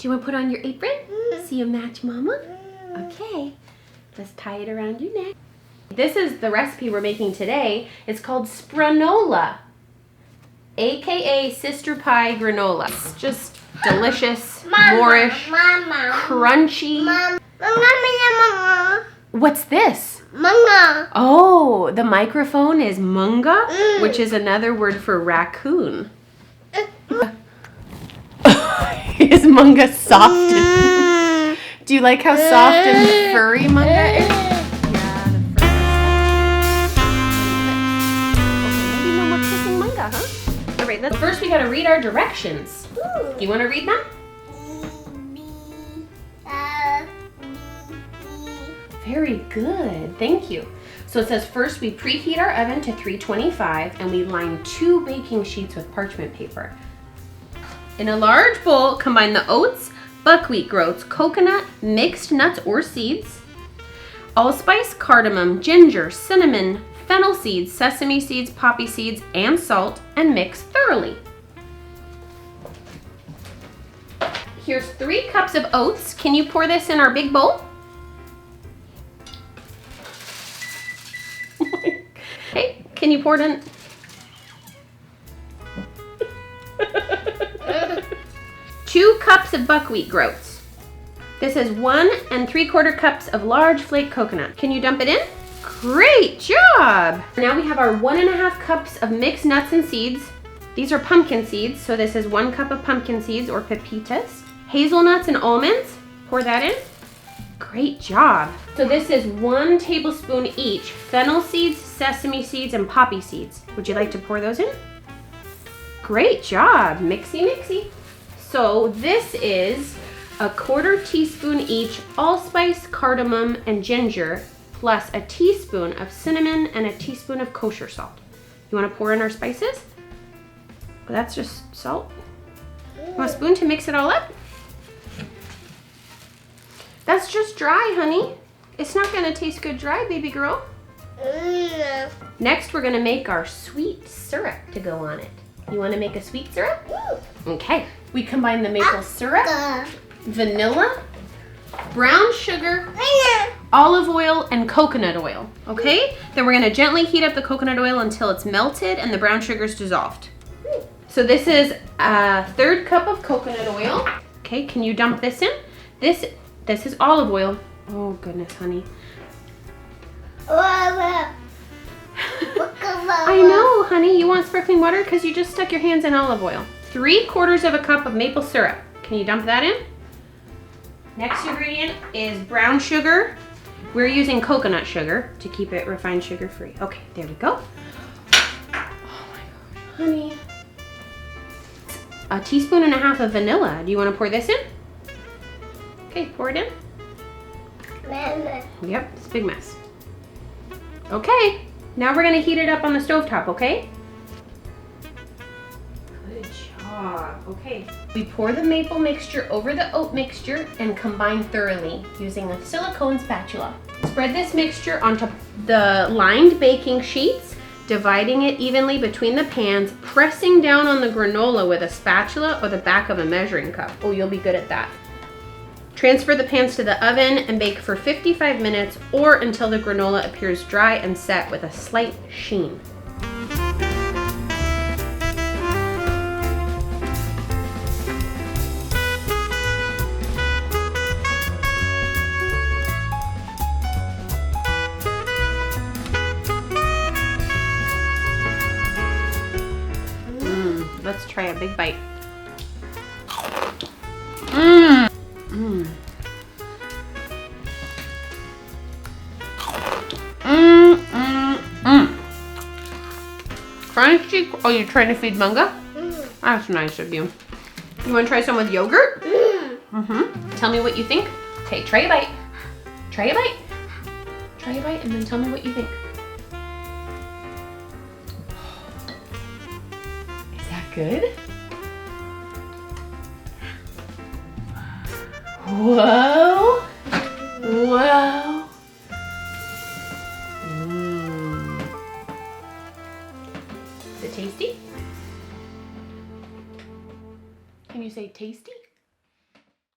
Do you want to put on your apron? So you match Mama? Okay. Let's tie it around your neck. This is the recipe we're making today. It's called Granola, aka sister pie granola. It's just delicious, Moorish, crunchy. What's this? Manga. Oh, the microphone is munga, which is another word for raccoon. Is munga soft? Do you like how soft and furry munga is? Yeah, the fur. Okay, maybe no more kissing munga, huh? All right, first we gotta read our directions. Do you want to read them? Very good, thank you. So it says first we preheat our oven to 325 and we line 2 baking sheets with parchment paper. In a large bowl, combine the oats, buckwheat groats, coconut, mixed nuts or seeds, allspice, cardamom, ginger, cinnamon, fennel seeds, sesame seeds, poppy seeds, and salt, and mix thoroughly. Here's 3 cups of oats. Can you pour this in our big bowl? Okay, can you pour it in? 2 cups of buckwheat groats. This is 1 3/4 cups of large flake coconut. Can you dump it in? Great job! Now we have our 1 1/2 cups of mixed nuts and seeds. These are pumpkin seeds, so this is 1 cup of pumpkin seeds or pepitas. Hazelnuts and almonds, pour that in. Great job. So this is 1 tablespoon each, fennel seeds, sesame seeds, and poppy seeds. Would you like to pour those in? Great job, mixy mixy. So this is 1/4 teaspoon each allspice, cardamom, and ginger, plus a teaspoon of cinnamon and a teaspoon of kosher salt. You want to pour in our spices? Well, that's just salt. You want a spoon to mix it all up? That's just dry, honey. It's not gonna taste good dry, baby girl. Next, we're gonna make our sweet syrup to go on it. You wanna make a sweet syrup? Okay. We combine the maple syrup, vanilla, brown sugar, olive oil, and coconut oil, okay? Then we're gonna gently heat up the coconut oil until it's melted and the brown sugar's dissolved. So this is a 1/3 cup of coconut oil. Okay, can you dump this in? This is olive oil. Oh goodness, honey. I know, honey. You want sparkling water because you just stuck your hands in olive oil. 3/4 cup of maple syrup. Can you dump that in? Next ingredient is brown sugar. We're using coconut sugar to keep it refined sugar free. Okay, there we go. Oh my gosh, honey. 1.5 teaspoons of vanilla. Do you want to pour this in? Okay, pour it in. Yep, it's a big mess. Okay, now we're gonna heat it up on the stovetop, okay? Good job. Okay, we pour the maple mixture over the oat mixture and combine thoroughly using a silicone spatula. Spread this mixture onto the lined baking sheets, dividing it evenly between the pans, pressing down on the granola with a spatula or the back of a measuring cup. Oh, you'll be good at that. Transfer the pans to the oven and bake for 55 minutes or until the granola appears dry and set with a slight sheen. Let's try a big bite. Crunchy. Oh, you're trying to feed Munga? That's nice of you. You want to try some with yogurt? Tell me what you think. Okay, try a bite. Try a bite. Try a bite and then tell me what you think. Is that good? Whoa. Whoa. Is it tasty? Can you say tasty?